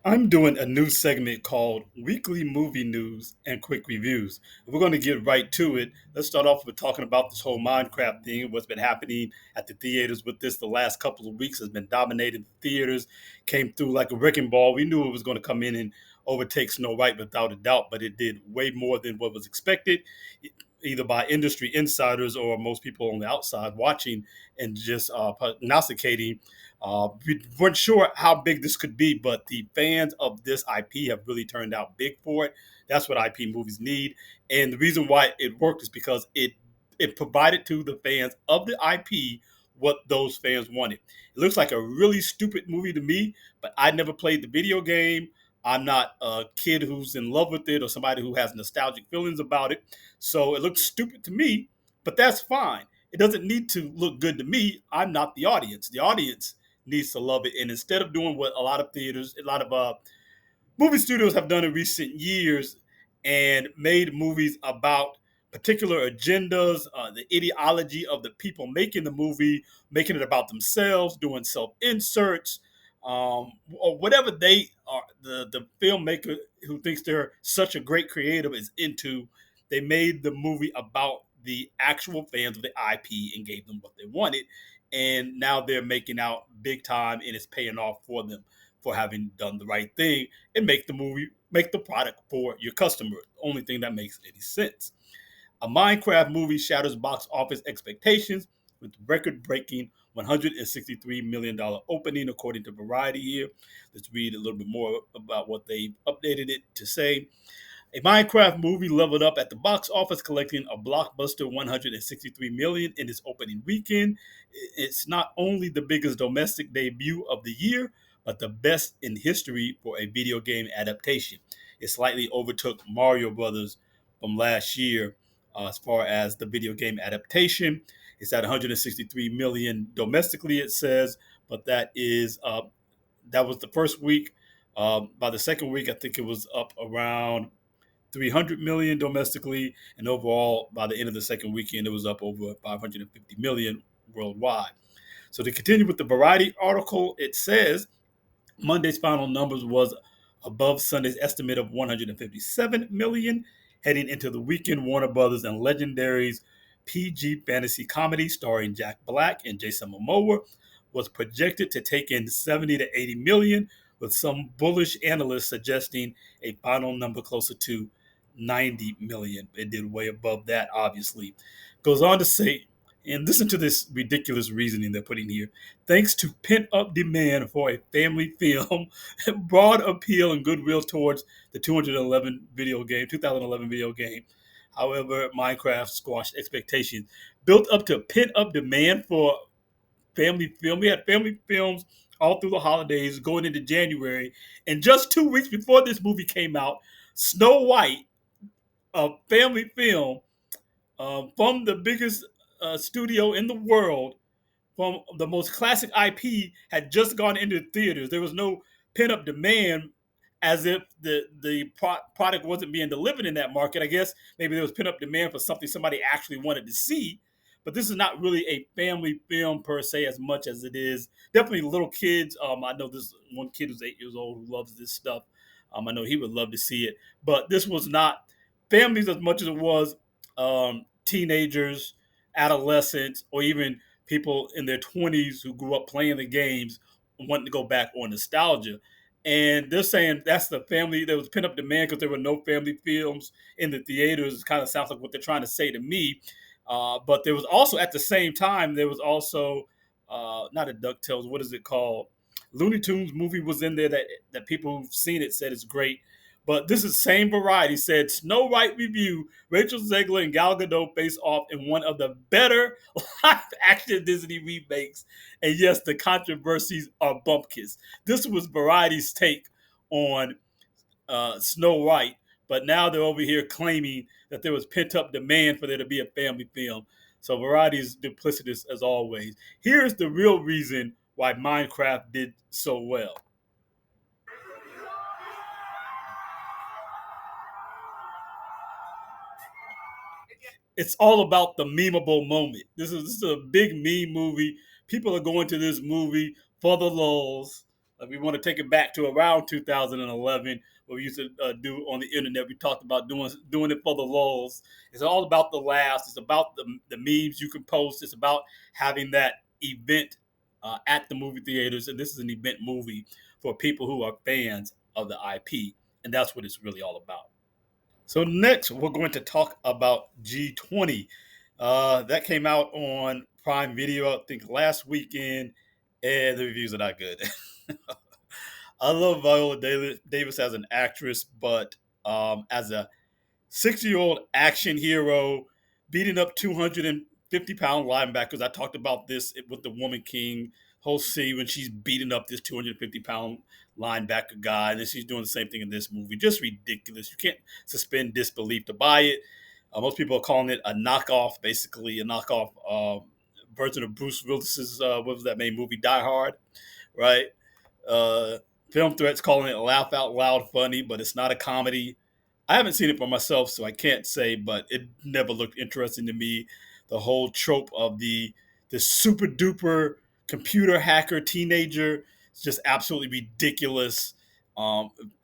I'm doing a new segment called Weekly Movie News and Quick Reviews. We're going to get right to it. Let's start off with talking about this whole Minecraft thing, what's been happening at the theaters with this the last couple of weeks has been dominating the theaters, came through like a wrecking ball. We knew it was going to come in and overtake Snow White without a doubt, but it did way more than what was expected, either by industry insiders or most people on the outside watching and just prognosticating. We weren't sure how big this could be, but the fans of this IP have really turned out big for it. That's what IP movies need, and the reason why it worked is because it provided to the fans of the IP what those fans wanted. It looks like a really stupid movie to me, but I never played the video game. I'm not a kid who's in love with it or somebody who has nostalgic feelings about it. So it looks stupid to me, but that's fine. It doesn't need to look good to me. I'm not the audience. The audience needs to love it. And instead of doing what a lot of theaters, a lot of movie studios have done in recent years and made movies about particular agendas, the ideology of the people making the movie, making it about themselves, doing self inserts, or whatever they are, the filmmaker who thinks they're such a great creative is into. They made the movie about the actual fans of the IP and gave them what they wanted. And now they're making out big time and it's paying off for them for having done the right thing and make the product for your customer. Only thing that makes any sense. A Minecraft movie shatters box office expectations with record-breaking $163 million opening, according to Variety here. Let's read a little bit more about what they updated it to say. A Minecraft movie leveled up at the box office, collecting a blockbuster 163 million dollars in its opening weekend. It's not only the biggest domestic debut of the year, but the best in history for a video game adaptation. It slightly overtook Mario Brothers from last year as far as the video game adaptation. It's at 163 million domestically, it says, but that was the first week. By the second week, I think it was up around 300 million domestically, and overall, by the end of the second weekend, it was up over 550 million worldwide. So to continue with the Variety article, it says Monday's final numbers was above Sunday's estimate of 157 million. Heading into the weekend, Warner Brothers and Legendary's PG fantasy comedy starring Jack Black and Jason Momoa was projected to take in 70 to 80 million, with some bullish analysts suggesting a final number closer to 90 million. It did way above that, obviously. Goes on to say, and listen to this ridiculous reasoning they're putting here. Thanks to pent up demand for a family film, broad appeal and goodwill towards the 2011 video game. However, Minecraft squashed expectations. Built up to pent up demand for family film. We had family films all through the holidays going into January. And just 2 weeks before this movie came out, Snow White, a family film from the biggest studio in the world, from the most classic IP, had just gone into theaters. There was no pent up demand as if the product wasn't being delivered in that market. I guess maybe there was pent up demand for something somebody actually wanted to see. But this is not really a family film per se, as much as it is definitely little kids. I know this one kid who's 8 years old who loves this stuff. I know he would love to see it, but this was not families as much as it was teenagers, adolescents, or even people in their 20s who grew up playing the games wanting to go back on nostalgia. And they're saying that's the family. There was pent up demand because there were no family films in the theaters. It kind of sounds like what they're trying to say to me. But there was also at the same time there was also not a Ducktales. What is it called? Looney Tunes movie was in there that people who've seen it said is great. But this is same Variety said Snow White review. Rachel Zegler and Gal Gadot face off in one of the better live action Disney remakes. And yes, the controversies are bumpkins. This was Variety's take on Snow White, but now they're over here claiming that there was pent up demand for there to be a family film. So Variety is duplicitous as always. Here's the real reason why Minecraft did so well. It's all about the memeable moment. This is a big meme movie. People are going to this movie for the lulls. We want to take it back to around 2011, what we used to do on the internet. We talked about doing it for the lulz. It's all about the laughs. It's about the memes you can post. It's about having that event at the movie theaters. And this is an event movie for people who are fans of the IP. And that's what it's really all about. So next, we're going to talk about G20. That came out on Prime Video, I think, last weekend, and the reviews are not good. I love Viola Davis as an actress, but as a 60-year-old action hero beating up 250-pound linebackers. I talked about this with the Woman King whole scene when she's beating up this 250-pound linebacker guy, and then she's doing the same thing in this movie. Just ridiculous. You can't suspend disbelief to buy it. Most people are calling it a knockoff, basically a knockoff version of Bruce Willis's what was that main movie, Die Hard, right? Uh, Film Threats calling it laugh out loud funny, but it's not a comedy. I haven't seen it for myself, so I can't say, but it never looked interesting to me. The whole trope of the super duper computer hacker teenager is just absolutely ridiculous.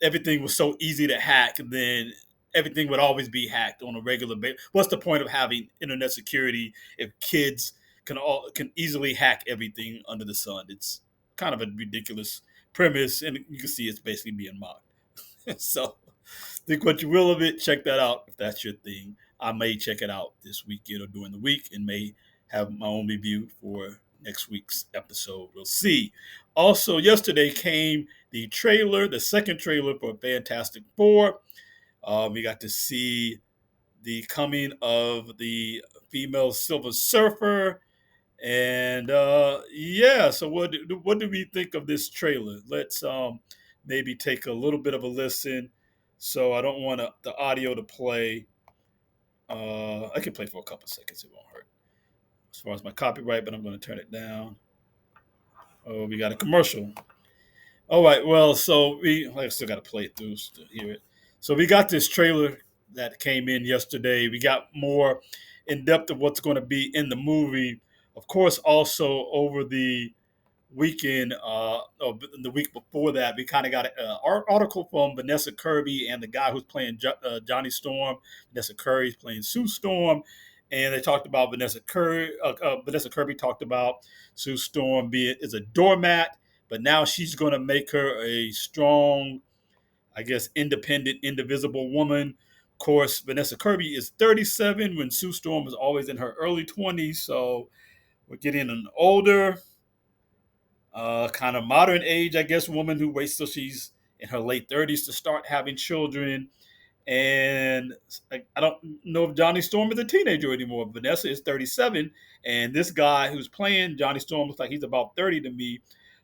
Everything was so easy to hack, and then everything would always be hacked on a regular basis. What's the point of having internet security if kids can easily hack everything under the sun? It's kind of a ridiculous premise, and you can see it's basically being mocked. So think what you will of it. Check that out if that's your thing. I may check it out this weekend or during the week and may have my own review for next week's episode. We'll see. Also, yesterday came the trailer, the second trailer for Fantastic Four. We got to see the coming of the female Silver Surfer. And yeah, so what do we think of this trailer? Let's maybe take a little bit of a listen. So I don't want the audio to play. I can play for a couple seconds; it won't hurt. As far as my copyright, but I'm going to turn it down. Oh, we got a commercial. All right, well, so I still got to play it through to hear it. So we got this trailer that came in yesterday. We got more in depth of what's going to be in the movie. Of course, also over the weekend, or the week before that, we kind of got an article from Vanessa Kirby and the guy who's playing Johnny Storm. Vanessa Kirby's playing Sue Storm, and they talked about Vanessa Kirby. Vanessa Kirby talked about Sue Storm being is a doormat, but now she's going to make her a strong, I guess, independent, indivisible woman. Of course, Vanessa Kirby is 37 when Sue Storm was always in her early 20s. So we're getting an older, kind of modern age, I guess, woman who waits till she's in her late 30s to start having children. And I don't know if Johnny Storm is a teenager anymore. Vanessa is 37, and this guy who's playing Johnny Storm looks like he's about 30 to me.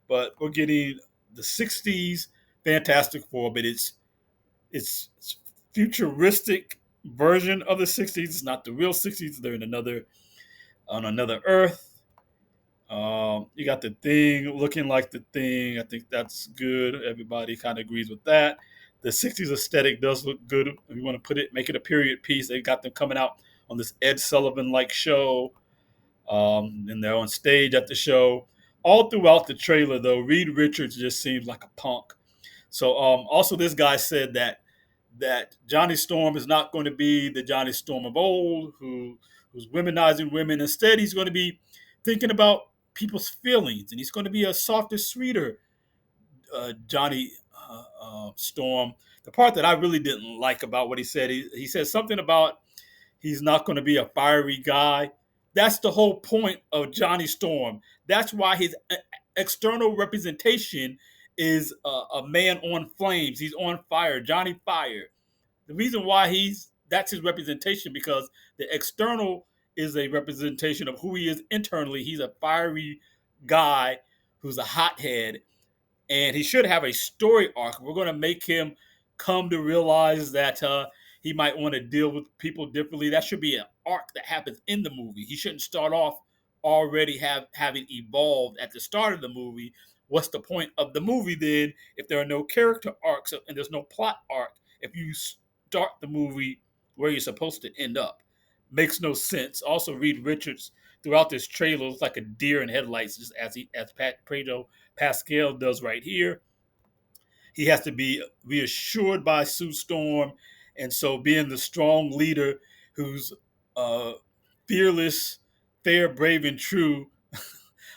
But we're getting the 60s Fantastic Four, but it's futuristic version of the 60s. It's not the real 60s. They're in on another Earth. You got the Thing looking like the Thing. I think that's good. Everybody kind of agrees with that. The 60s aesthetic does look good. If you want to make it a period piece, they got them coming out on this Ed Sullivan like show. And they're on stage at the show. All throughout the trailer, though, Reed Richards just seems like a punk. So also this guy said that Johnny Storm is not going to be the Johnny Storm of old who's womenizing women. Instead, he's going to be thinking about people's feelings, and he's going to be a softer, sweeter Johnny Storm. The part that I really didn't like about what he said, he said something about he's not going to be a fiery guy. That's the whole point of Johnny Storm. That's why his external representation is a man on flames. He's on fire, Johnny Fire. The reason why that's his representation because the external is a representation of who he is internally. He's a fiery guy who's a hothead, and he should have a story arc. We're going to make him come to realize that he might want to deal with people differently. That should be an arc that happens in the movie. He shouldn't start off already having evolved at the start of the movie. What's the point of the movie then if there are no character arcs and there's no plot arc? If you start the movie where you're supposed to end up, makes no sense. Also, Reed Richards throughout this trailer looks like a deer in headlights, just as Pedro Pascal does right here. He has to be reassured by Sue Storm, and so being the strong leader who's uh, fearless, fair, brave, and true,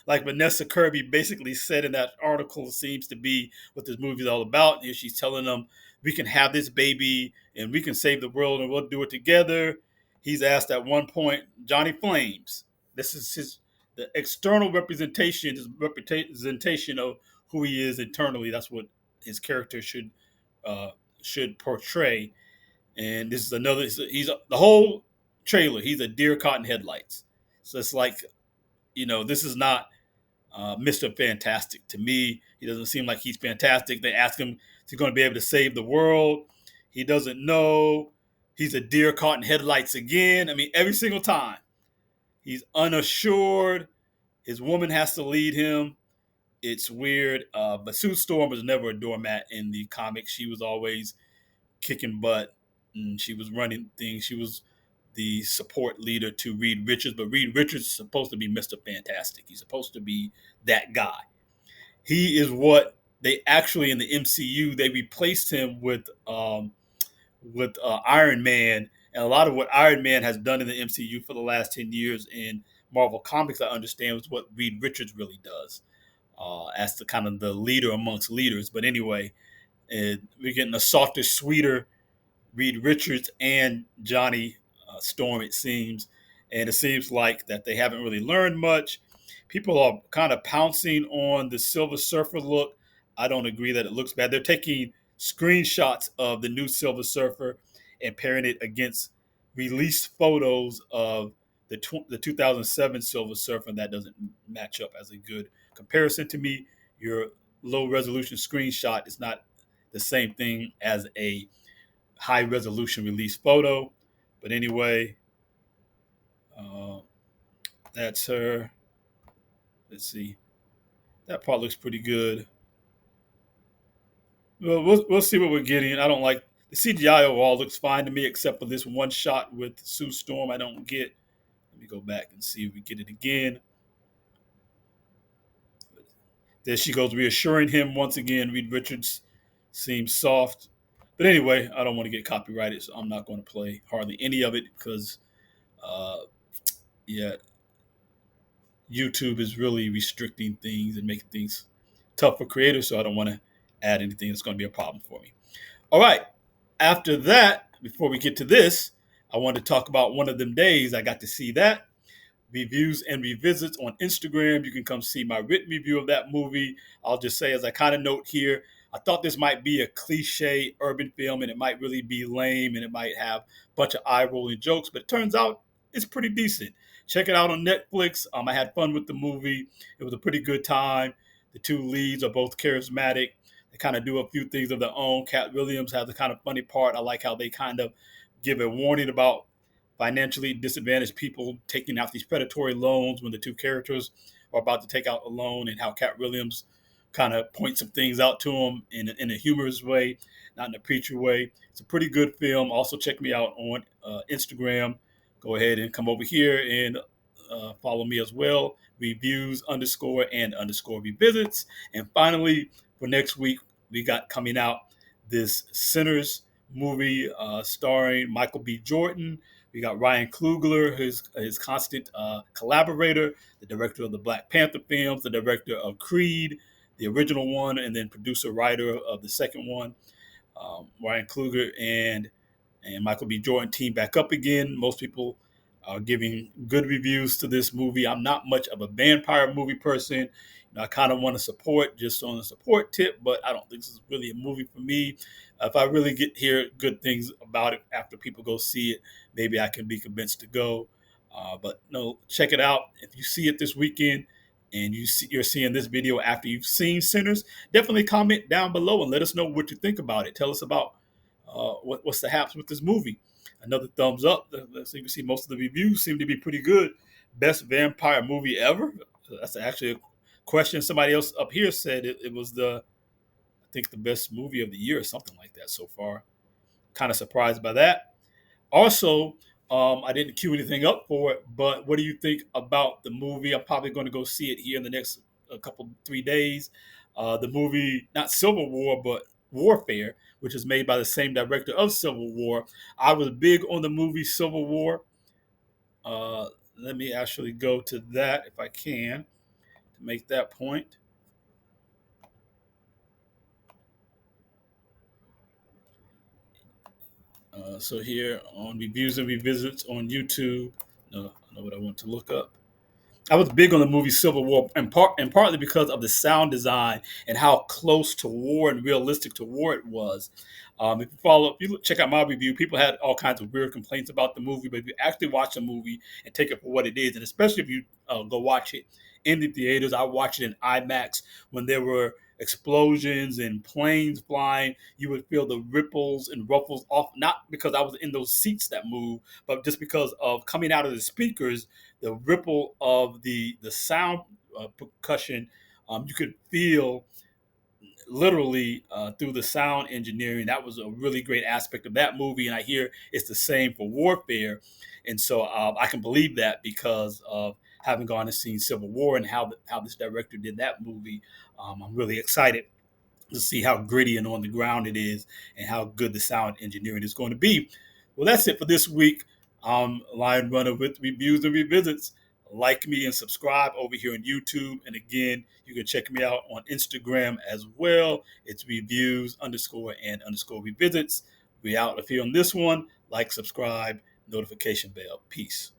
like Vanessa Kirby basically said in that article, seems to be what this movie is all about. And she's telling them, we can have this baby and we can save the world and we'll do it together. He's asked at one point, Johnny Flames. This is his the external representation, his representation of who he is internally. That's what his character uh, should portray. And this is another. He's the whole trailer. He's a deer caught in headlights. So it's like, this is not Mr. Fantastic. To me, he doesn't seem like he's fantastic. They ask him if he's going to be able to save the world. He doesn't know. He's a deer caught in headlights again. I mean, every single time. He's unassured. His woman has to lead him. It's weird. But Sue Storm was never a doormat in the comics. She was always kicking butt, and she was running things. She was the support leader to Reed Richards, but Reed Richards is supposed to be Mr. Fantastic. He's supposed to be that guy. He is what they actually in the MCU they replaced him with Iron Man, and a lot of what Iron Man has done in the MCU for the last 10 years in Marvel Comics, I understand, was what Reed Richards really does as the kind of the leader amongst leaders. But anyway, we're getting a softer, sweeter Reed Richards and Johnny Storm, it seems. And it seems like that they haven't really learned much. People are kind of pouncing on the Silver Surfer look. I don't agree that it looks bad. They're taking screenshots of the new Silver Surfer and pairing it against released photos of the 2007 Silver Surfer, and that doesn't match up as a good comparison to me. Your low resolution screenshot is not the same thing as a high resolution release photo. But anyway, uh, that's her. Let's see. That part looks pretty good. Well, we'll see what we're getting. I don't like the CGI overall looks fine to me, except for this one shot with Sue Storm. I don't get. Let me go back and see if we get it again. There she goes, reassuring him once again. Reed Richards seems soft. But anyway, I don't want to get copyrighted, so I'm not going to play hardly any of it because, uh, yeah, YouTube is really restricting things and making things tough for creators. So I don't want to add anything that's going to be a problem for me. All right. After that, before we get to this, I want to talk about One of Them Days. I got to see that. Reviews and revisits on Instagram. You can come see my written review of that movie. I'll just say, as I kind of note here, I thought this might be a cliche urban film and it might really be lame and it might have a bunch of eye rolling jokes, but it turns out it's pretty decent. Check it out on Netflix. I had fun with the movie. It was a pretty good time. The two leads are both charismatic. They kind of do a few things of their own. Cat Williams has the kind of funny part. I like how they kind of give a warning about financially disadvantaged people taking out these predatory loans when the two characters are about to take out a loan, and how Cat Williams kind of points some things out to them in a humorous way, not in a preacher way. It's a pretty good film. Also, check me out on Instagram. Go ahead and come over here and follow me as well. Reviews underscore and underscore revisits. And finally, for next week, we got coming out this Sinners movie starring Michael B. Jordan. We got Ryan Coogler, his constant collaborator, the director of the Black Panther films, the director of Creed, the original one, and then producer writer of the second one. Ryan Coogler and Michael B. Jordan team back up again. Most people are giving good reviews to this movie. I'm not much of a vampire movie person. I kind of want to support just on a support tip, but I don't think this is really a movie for me. If I really hear good things about it after people go see it, maybe I can be convinced to go. But no, check it out. If you see it this weekend and you're seeing this video after you've seen Sinners, definitely comment down below and let us know what you think about it. Tell us about what's the haps with this movie. Another thumbs up. So you can see most of the reviews seem to be pretty good. Best vampire movie ever? That's actually a question. Somebody else up here said it was I think the best movie of the year or something like that so far. Kind of surprised by that. Also, I didn't queue anything up for it, but what do you think about the movie? I'm probably going to go see it here in the next couple 3 days. The movie, not Civil War, but Warfare, which is made by the same director of Civil War. I was big on the movie Civil War. Uh, Let me actually go to that if I can to make that point. So here on Reviews and Revisits on YouTube, I know what I want to look up. I was big on the movie Civil War, and partly because of the sound design and how close to war and realistic to war it was. If you check out my review, people had all kinds of weird complaints about the movie, but if you actually watch the movie and take it for what it is, and especially if you go watch it in the theaters, I watched it in IMAX when there were explosions and planes flying. You would feel the ripples and ruffles off, not because I was in those seats that move, but just because of coming out of the speakers, the ripple of the sound percussion, you could feel literally through the sound engineering. That was a really great aspect of that movie, and I hear it's the same for Warfare, and so I can believe that because of having gone and seen Civil War and how this director did that movie. I'm really excited to see how gritty and on the ground it is and how good the sound engineering is going to be. Well, that's it for this week. I'm Lion Runner with Reviews and Revisits. Like me and subscribe over here on YouTube. And again, you can check me out on Instagram as well. It's reviews underscore and underscore revisits. We out of here on this one. Like, subscribe, notification bell. Peace.